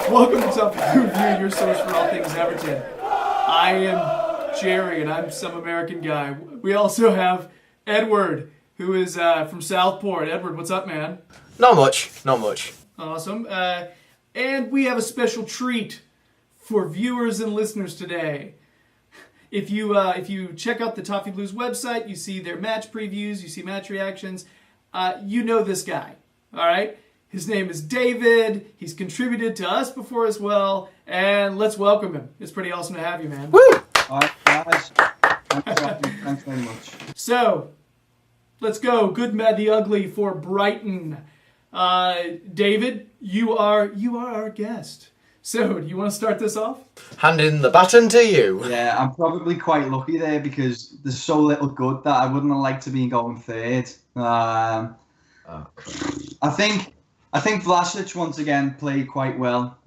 Welcome to Toffee Review, your source for all things Everton. I am Jerry, and I'm some American guy. We also have Edward, who is from Southport. Edward, what's up, man? Not much. Awesome. And we have a special treat for viewers and listeners today. If you check out the Toffee Blues website, you see their match previews, you see match reactions. You know this guy, all right? His name is David. He's contributed to us before as well, and let's welcome him. It's pretty awesome to have you, man. Woo! All right, guys. Thanks very much. So, let's go. Good, mad, the ugly for Brighton. David, you are our guest. So, do you want to start this off? Handing the baton to you. Yeah, I'm probably quite lucky there because there's so little good that I wouldn't have liked to be going third. I think Vlasic once again played quite well.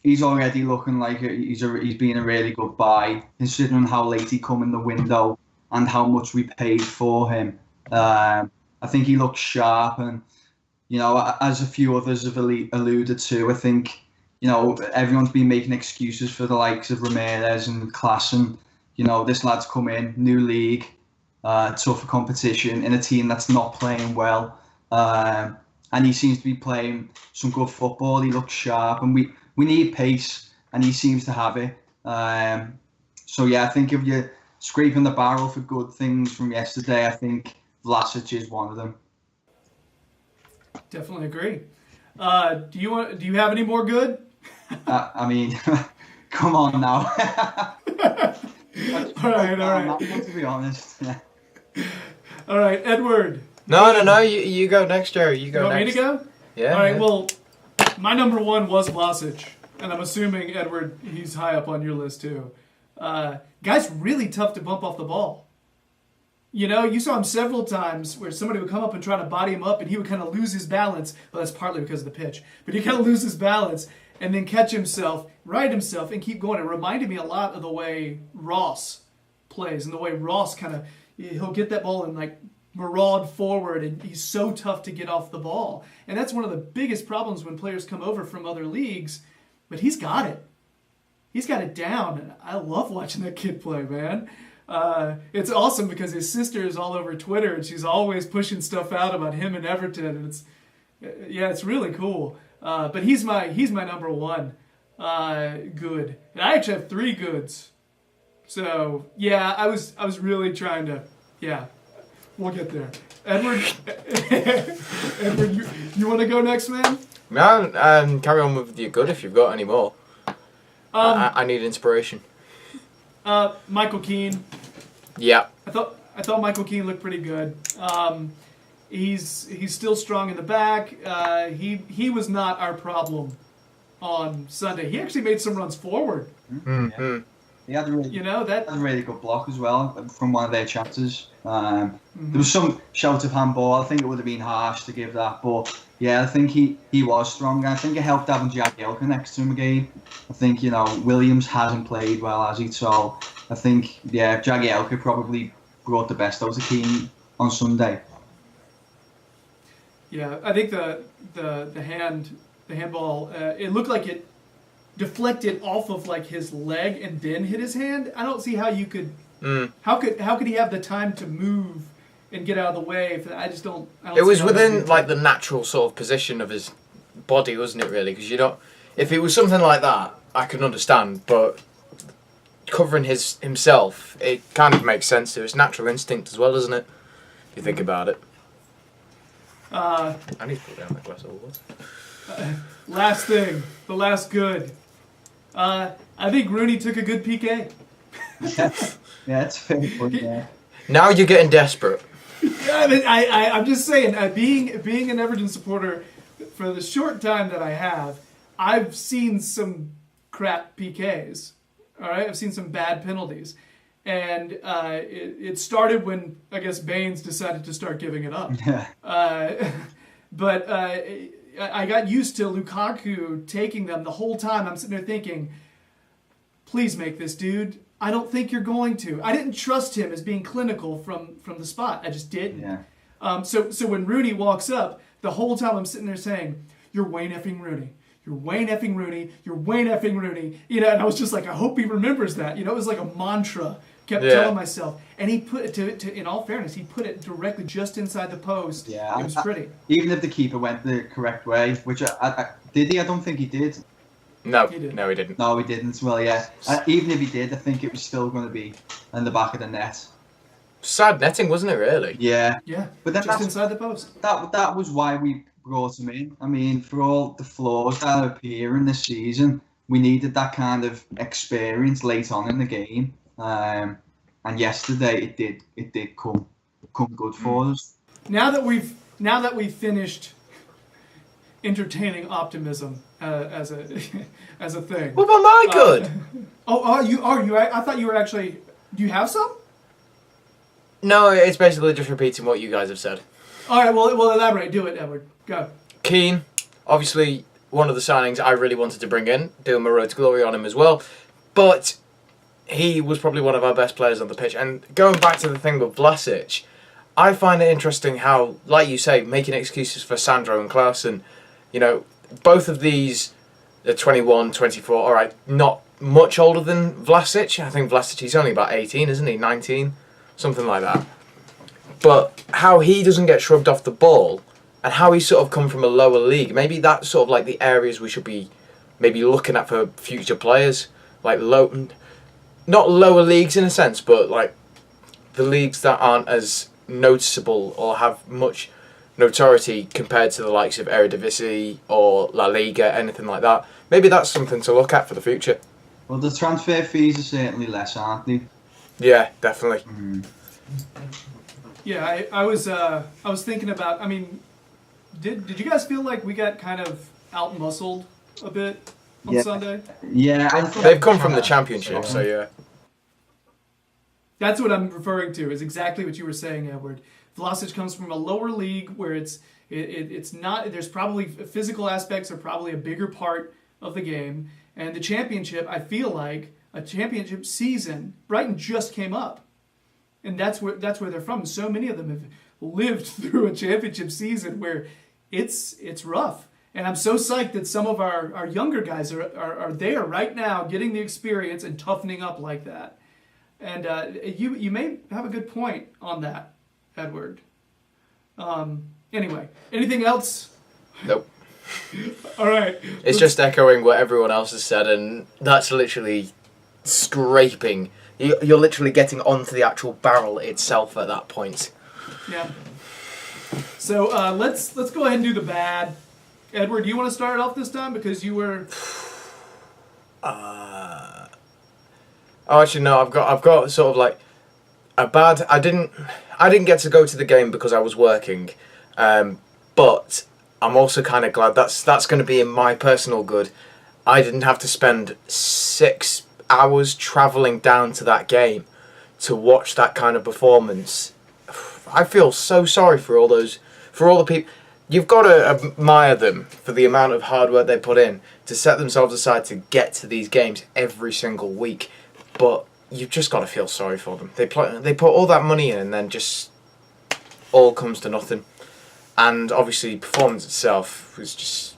He's already looking like he's been a really good buy, considering how late he come in the window and how much we paid for him. I think he looks sharp, and as a few others have alluded to, I think everyone's been making excuses for the likes of Ramirez and Klassen. This lad's come in, new league, tougher competition in a team that's not playing well. And he seems to be playing some good football. He looks sharp, and we need pace, and he seems to have it. So yeah, I think if you're scraping the barrel for good things from yesterday, I think Vlasic is one of them. Definitely agree. Do you have any more good? I mean, come on now. All right. To be honest. All right, Edward. No. You go next, Jerry. You go next. next. Me to go? Yeah. All right. Yeah. Well, my number one was Vlasic, and I'm assuming Edward, he's high up on your list too. Guy's really tough to bump off the ball. You saw him several times where somebody would come up and try to body him up, and he would kind of lose his balance. Well, that's partly because of the pitch, but he kind of lose his balance and then catch himself, right himself, and keep going. It reminded me a lot of the way Ross plays, and the way Ross he'll get that ball and maraud forward, and he's so tough to get off the ball. And that's one of the biggest problems when players come over from other leagues, but he's got it. He's got it down, and I love watching that kid play, man. It's awesome because his sister is all over Twitter, and she's always pushing stuff out about him and Everton, and it's really cool. But he's my number one good, and I actually have three goods. So yeah, I was really trying to We'll get there. Edward, you want to go next, man? No, carry on with your good if you've got any more. I need inspiration. Michael Keane. Yeah. I thought Michael Keane looked pretty good. He's still strong in the back. He was not our problem on Sunday. He actually made some runs forward. Mm-hmm. Yeah. He had a really good block as well from one of their chances. There was some shout of handball. I think it would have been harsh to give that, but yeah, I think he was strong. I think it helped having Jagielka next to him again. I think Williams hasn't played well, has he? So I think Jagielka probably brought the best out of Keane on Sunday. Yeah, I think the handball it looked like it deflected off of his leg and then hit his hand. I don't see how you could. How could he have the time to move and get out of the way? I don't. It was within the natural sort of position of his body, wasn't it? Really, because if it was something like that, I can understand. But covering himself, it kind of makes sense. It's natural instinct as well, doesn't it? If you think about it. I need to put down that glass of water. Last thing, the last good. I think Rooney took a good PK. Yeah, it's fair point, yeah. Now you're getting desperate. I'm just saying, being an Everton supporter for the short time that I have, I've seen some crap PKs. All right, I've seen some bad penalties, and it started when I guess Baines decided to start giving it up. But I got used to Lukaku taking them the whole time. I'm sitting there thinking, please make this dude. I don't think you're going to. I didn't trust him as being clinical from the spot. I just didn't. Yeah. So when Rooney walks up, the whole time I'm sitting there saying, you're Wayne effing Rooney. you're Wayne effing Rooney, you're Wayne effing Rooney. You know, and I was just like, I hope he remembers that. You know, it was like a mantra. Kept telling myself, and he put it to in all fairness, he put it directly just inside the post. Yeah, it was pretty. Even if the keeper went the correct way, which did he? I don't think he did. No, he didn't. No, he didn't. Well, yeah. Even if he did, I think it was still going to be in the back of the net. Sad netting, wasn't it? Really? Yeah. Yeah. But then just inside the post. That was why we brought him in. I mean, for all the flaws that appear in this season, we needed that kind of experience late on in the game. And yesterday it did come good for us. Now that we've finished entertaining optimism as a thing. What about my good? I thought you were actually. Do you have some? No, it's basically just repeating what you guys have said. All right, well, elaborate. Do it, Edward. Go. Keane, obviously one of the signings I really wanted to bring in, doing my road to glory on him as well, but he was probably one of our best players on the pitch. And going back to the thing with Vlasic, I find it interesting how, like you say, making excuses for Sandro and Klaassen, you know, both of these are 21, 24, all right, not much older than Vlasic. I think Vlasic, he's only about 18, isn't he? 19? Something like that. But how he doesn't get shrugged off the ball and how he's sort of come from a lower league, maybe that's sort of like the areas we should be maybe looking at for future players. Like not lower leagues in a sense, but like the leagues that aren't as noticeable or have much notoriety compared to the likes of Eredivisie or La Liga, anything like that. Maybe that's something to look at for the future. Well, the transfer fees are certainly less, aren't they? Yeah, definitely. Mm. Yeah, I was thinking about. I mean, did you guys feel like we got kind of out-muscled a bit on Sunday? Yeah, they've come from the Championship, so yeah. That's what I'm referring to. Is exactly what you were saying, Edward. Vlasic comes from a lower league where it's not. There's probably physical aspects are probably a bigger part of the game, and the Championship. I feel like a Championship season. Brighton just came up, and that's where they're from. So many of them have lived through a Championship season where it's rough. And I'm so psyched that some of our younger guys are there right now, getting the experience and toughening up like that. And you may have a good point on that, Edward. Anyway, anything else? Nope. All right. It's just echoing what everyone else has said, and that's literally scraping. You're literally getting onto the actual barrel itself at that point. Yeah. So let's go ahead and do the bad. Edward, do you want to start it off this time because you were? Oh, actually, no. I've got sort of like a bad. I didn't get to go to the game because I was working, but I'm also kind of glad that's going to be in my personal good. I didn't have to spend 6 hours travelling down to that game to watch that kind of performance. I feel so sorry for all the people. You've got to admire them for the amount of hard work they put in to set themselves aside to get to these games every single week. But you've just got to feel sorry for them. They put all that money in and then just all comes to nothing. And obviously, performance itself was just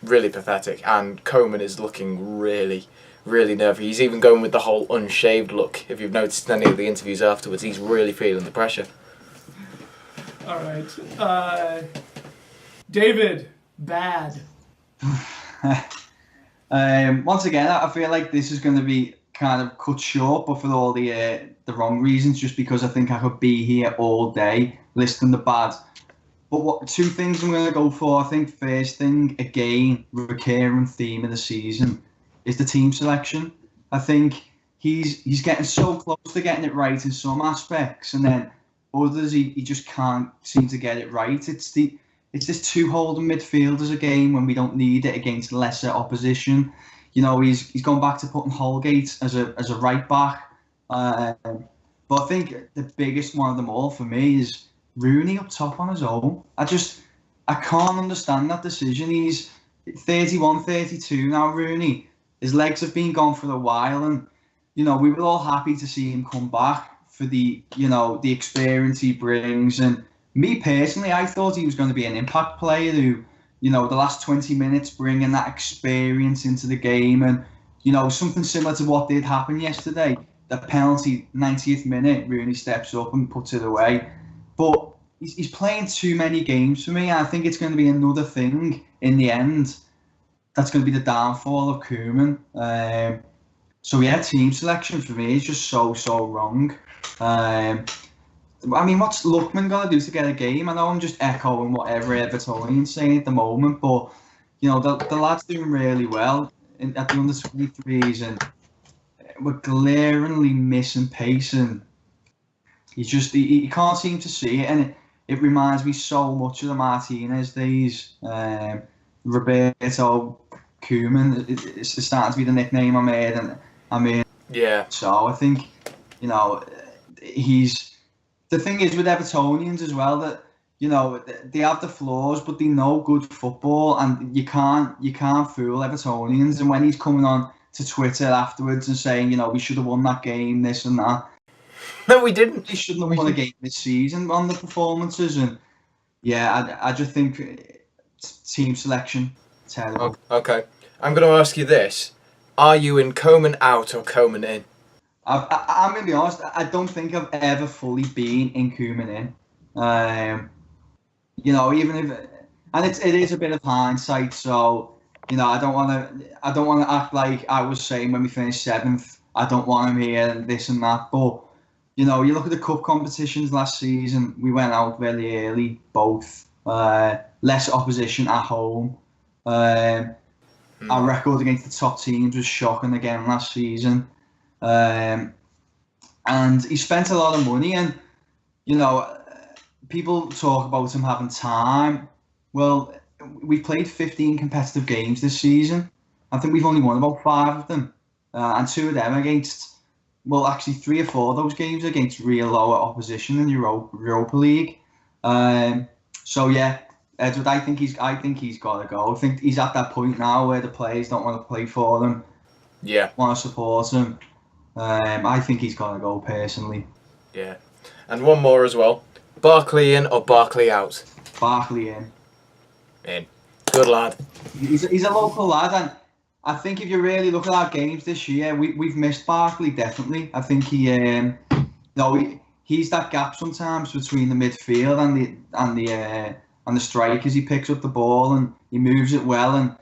really pathetic. And Koeman is looking really, really nervy. He's even going with the whole unshaved look. If you've noticed any of the interviews afterwards, he's really feeling the pressure. All right. David, bad. Once again, I feel like this is going to be kind of cut short, but for all the wrong reasons, just because I think I could be here all day listing the bad. But two things I'm going to go for. I think first thing, again, recurring theme of the season, is the team selection. I think he's getting so close to getting it right in some aspects, and then others he just can't seem to get it right. It's this two holding midfielders again when we don't need it against lesser opposition. You know, he's gone back to putting Holgate as a right back. But I think the biggest one of them all for me is Rooney up top on his own. I can't understand that decision. He's 31, 32 now, Rooney. His legs have been gone for a while, and we were all happy to see him come back for the experience he brings. And me personally, I thought he was going to be an impact player who the last 20 minutes, bringing that experience into the game, and something similar to what did happen yesterday. The penalty, 90th minute, Rooney steps up and puts it away. But he's playing too many games for me. I think it's going to be another thing in the end that's going to be the downfall of Koeman. So yeah, team selection for me is just so wrong. What's Lookman going to do to get a game? I know I'm just echoing whatever Evertonian's saying at the moment, but the lad's doing really well at the under-23s, and we're glaringly missing pace, and he can't seem to see it, and it reminds me so much of the Martinez days. Roberto Koeman, it's starting to be the nickname I made. Yeah. So I think, the thing is with Evertonians as well, that they have the flaws, but they know good football, and you can't fool Evertonians. And when he's coming on to Twitter afterwards and saying, we should have won that game, this and that. No, we didn't. They shouldn't have won a game this season on the performances, and yeah, I just think team selection terrible. Okay, I'm going to ask you this: are you in Koeman out or Koeman in? I'm going to be honest. I don't think I've ever fully been in Koeman in. Even if, and it is a bit of hindsight. So I don't want to act like I was saying when we finished 7th. I don't want him here, this and that. But you look at the cup competitions last season. We went out very early, both. Less opposition at home. Our record against the top teams was shocking again last season. And he spent a lot of money, and people talk about him having time. Well, we've played 15 competitive games this season. I think we've only won about 5 of them, and 2 of them against, well, actually 3 or 4 of those games against real lower opposition in Europa League. So yeah, Edward, I think he's got to go. I think he's at that point now where the players don't want to play for him. Yeah, want to support him. I think he's got to go personally. Yeah, and one more as well. Barkley in or Barkley out? Barkley in. In. Good lad. He's a local lad, and I think if you really look at our games this year, we've missed Barkley definitely. I think he's that gap sometimes between the midfield and the strikers. He picks up the ball and he moves it well, and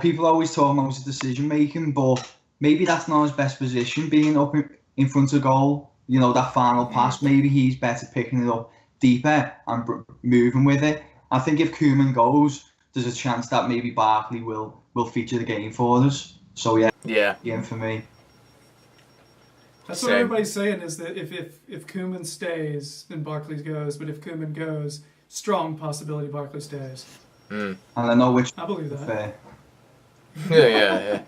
people always talk about his decision making, but maybe that's not his best position, being up in front of goal. That final pass, maybe he's better picking it up deeper and moving with it. I think if Koeman goes, there's a chance that maybe Barkley will feature the game for us. So yeah, for me. That's what everybody's saying, is that if Koeman stays, then Barkley goes. But if Koeman goes, strong possibility Barkley stays. And I know which. I believe that. Yeah.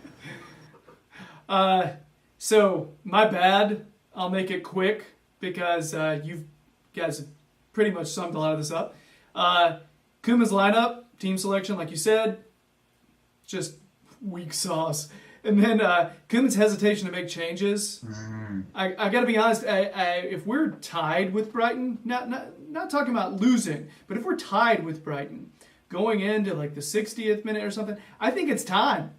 So my bad. I'll make it quick because you guys have pretty much summed a lot of this up. Koeman's lineup, team selection, like you said, just weak sauce. And then Koeman's hesitation to make changes. I got to be honest. If we're tied with Brighton, not talking about losing, but if we're tied with Brighton, going into like the 60th minute or something, I think it's time.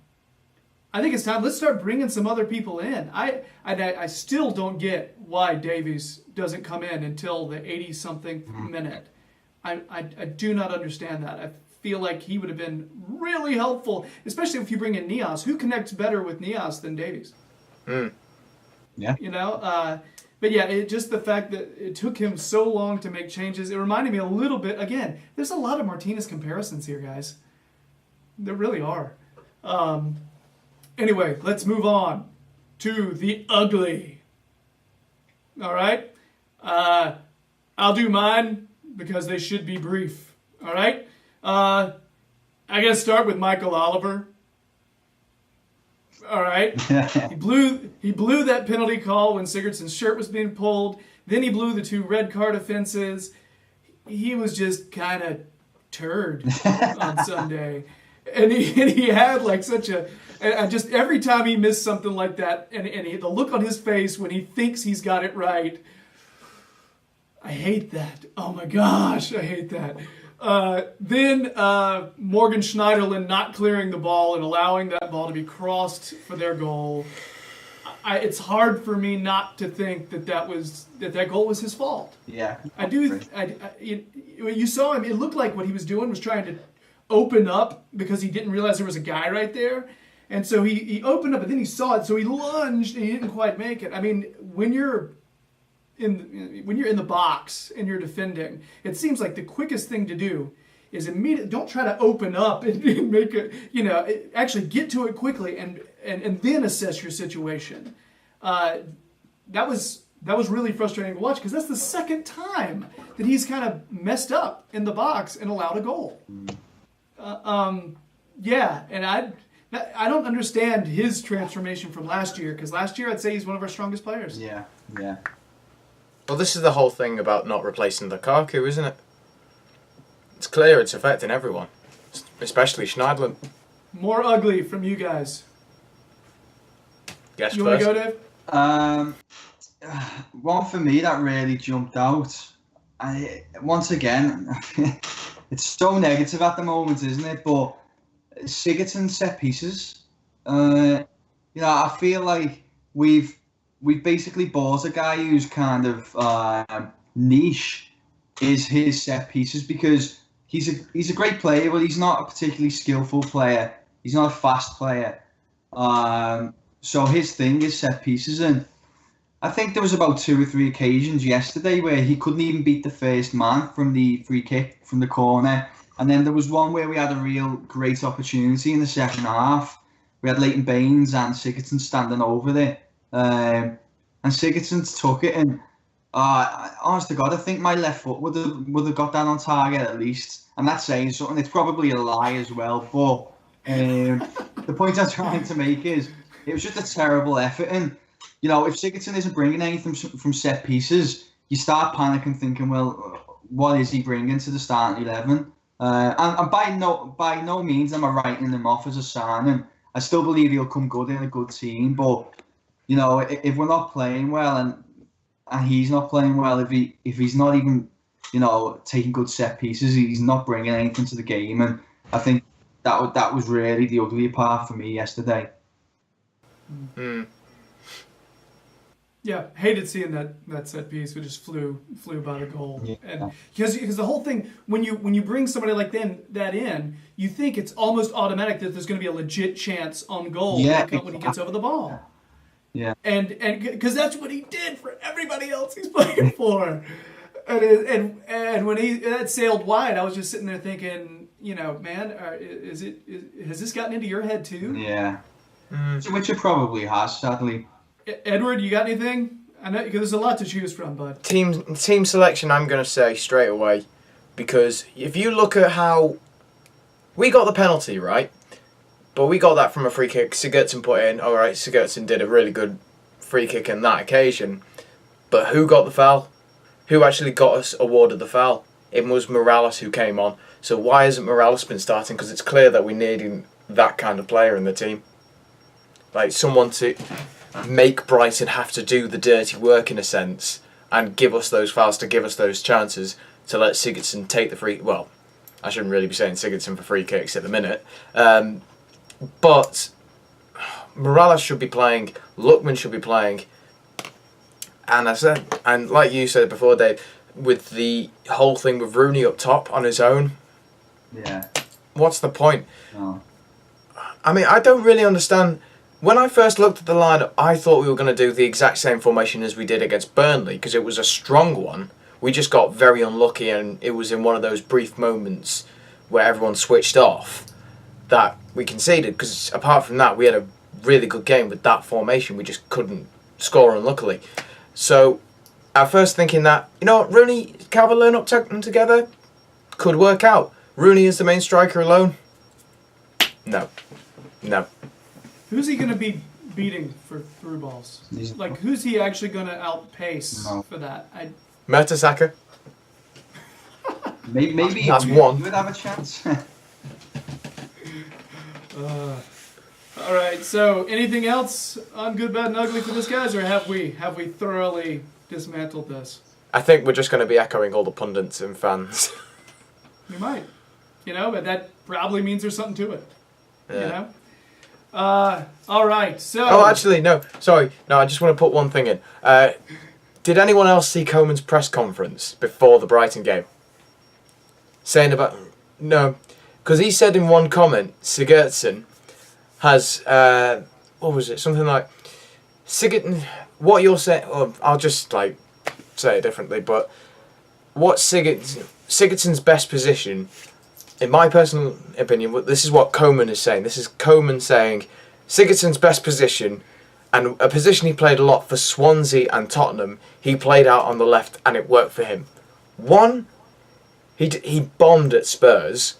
Let's start bringing some other people in. I still don't get why Davies doesn't come in until the 80-something minute. I do not understand that. I feel like he would have been really helpful, especially if you bring in Nias. Who connects better with Nias than Davies? Yeah. But yeah, just the fact that it took him so long to make changes. It reminded me a little bit, again, there's a lot of Martinez comparisons here, guys. There really are. Anyway, let's move on to the ugly. All right? I'll do mine because they should be brief. All right? I got to start with Michael Oliver. All right? He blew that penalty call when Sigurdsson's shirt was being pulled. Then he blew the 2 red card offenses. He was just kind of turd on Sunday. And he had like such a... just every time he missed something like that, and the look on his face when he thinks he's got it right, I hate that. Oh my gosh, I hate that. Then Morgan Schneiderlin not clearing the ball and allowing that ball to be crossed for their goal. It's hard for me not to think that goal was his fault. Yeah. I do. You saw him. It looked like what he was doing was trying to open up because he didn't realize there was a guy right there. And so he opened up, and then he saw it, so he lunged, and he didn't quite make it. I mean, when you're in the box and you're defending, it seems like the quickest thing to do is immediately don't try to open up and make it. Actually get to it quickly and then assess your situation. That was really frustrating to watch because that's the second time that he's kind of messed up in the box and allowed a goal. Yeah, and I don't understand his transformation from last year because last year I'd say he's one of our strongest players. Yeah. Well, this is the whole thing about not replacing Lukaku, isn't it? It's clear it's affecting everyone, especially Schneiderlin. More ugly from you guys. Guess you first. want to go, Dave? One for me that really jumped out. Once again, it's so negative at the moment, isn't it? But Sigurdsson set pieces. I feel like we've basically bought a guy whose kind of niche is his set pieces because he's a great player, but he's not a particularly skillful player. He's not a fast player. So his thing is set pieces, and I think there was about 2 or 3 occasions yesterday where he couldn't even beat the first man from the free kick from the corner. And then there was one where we had a real great opportunity in the second half. We had Leighton Baines and Sigurdsson standing over there. And Sigurdsson took it, and honest to God, I think my left foot would have got that on target at least. And that's saying something. It's probably a lie as well. But the point I'm trying to make is it was just a terrible effort. And, if Sigurdsson isn't bringing anything from set pieces, you start panicking thinking, well, what is he bringing to the starting 11? And by no means am I writing him off as a signing. I still believe he'll come good in a good team. But, if we're not playing well and he's not playing well, if he's not even, taking good set pieces, he's not bringing anything to the game. And I think that was really the ugly part for me yesterday. Mm. Yeah, hated seeing that set piece. We just flew by the goal, Yeah. and because the whole thing when you bring somebody like that in, you think it's almost automatic that there's going to be a legit chance on goal when he gets over the ball. Yeah, and because that's what he did for everybody else he's playing for, and when that sailed wide, I was just sitting there thinking, man, has this gotten into your head too? Yeah, which it probably has, sadly. Edward, you got anything? I know because there's a lot to choose from, bud. Team selection, I'm going to say straight away, because if you look at how we got the penalty, right? But we got that from a free kick Sigurdsson put in. All right, Sigurdsson did a really good free kick on that occasion. But who got the foul? Who actually got us awarded the foul? It was Morales who came on. So why hasn't Morales been starting? Because it's clear that we need that kind of player in the team. Like someone to make Brighton have to do the dirty work in a sense and give us those fouls, to give us those chances to let Sigurdsson take the free... Well, I shouldn't really be saying Sigurdsson for free kicks at the minute. But Morales should be playing, Lookman should be playing, and like you said before, Dave, with the whole thing with Rooney up top on his own, what's the point? No. I mean, I don't really understand. When I first looked at the lineup, I thought we were going to do the exact same formation as we did against Burnley because it was a strong one. We just got very unlucky, and it was in one of those brief moments where everyone switched off that we conceded, because apart from that we had a really good game with that formation. We just couldn't score unluckily. So at first thinking that, Rooney, Calvert-Lewin up together could work out. Rooney is the main striker alone. No. Who's he going to be beating for through balls? Like, who's he actually going to outpace for that? Mertesacker. Maybe that's one. You would have a chance. All right. So, anything else on Good, Bad, and Ugly for this, guys, or have we thoroughly dismantled this? I think we're just going to be echoing all the pundits and fans. He might. But that probably means there's something to it. Yeah. All right. So. Oh, actually, no. Sorry. No, I just want to put one thing in. Did anyone else see Coman's press conference before the Brighton game? Saying about... No. Because he said in one comment, Sigurdsson has... what was it? Something like... What you're saying... I'll just, say it differently, but... What Sigurdsson's best position... In my personal opinion, this is what Coman is saying. This is Coman saying Sigurdsson's best position, and a position he played a lot for Swansea and Tottenham, he played out on the left and it worked for him. 1, he bombed at Spurs.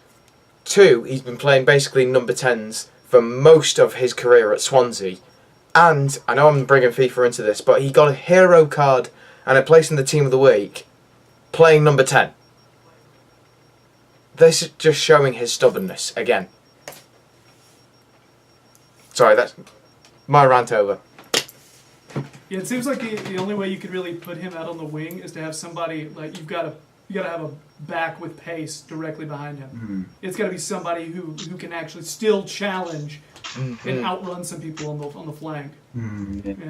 2, he's been playing basically number 10s for most of his career at Swansea. And, I know I'm bringing FIFA into this, but he got a hero card and a place in the team of the week playing number 10. This is just showing his stubbornness again. Sorry, that's my rant over. Yeah, it seems like the only way you could really put him out on the wing is to have somebody you've got to have a back with pace directly behind him. Mm-hmm. It's got to be somebody who can actually still challenge and outrun some people on the flank. Mm-hmm.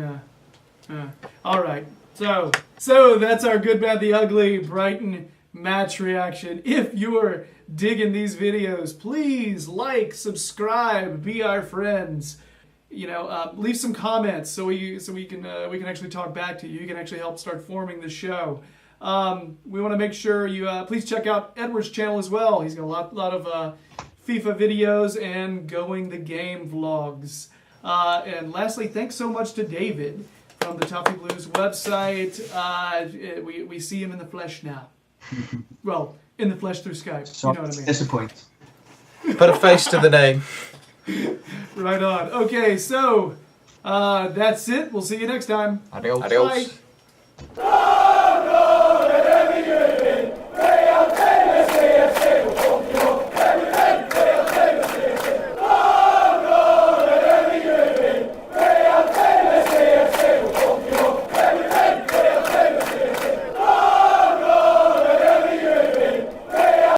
Yeah. All right. So that's our good, bad, the ugly Brighton match reaction. If you're digging these videos, please like, subscribe, be our friends. Leave some comments so we can actually talk back to you. You can actually help start forming the show. We want to make sure you please check out Edward's channel as well. He's got a lot of FIFA videos and going the game vlogs. And lastly, thanks so much to David from the Toffee Blues website. We see him in the flesh now. Well, in the flesh through Skype. So you know what I mean. Disappointed. Put a face to the name. Right on. Okay, so that's it. We'll see you next time. Adios. Bye.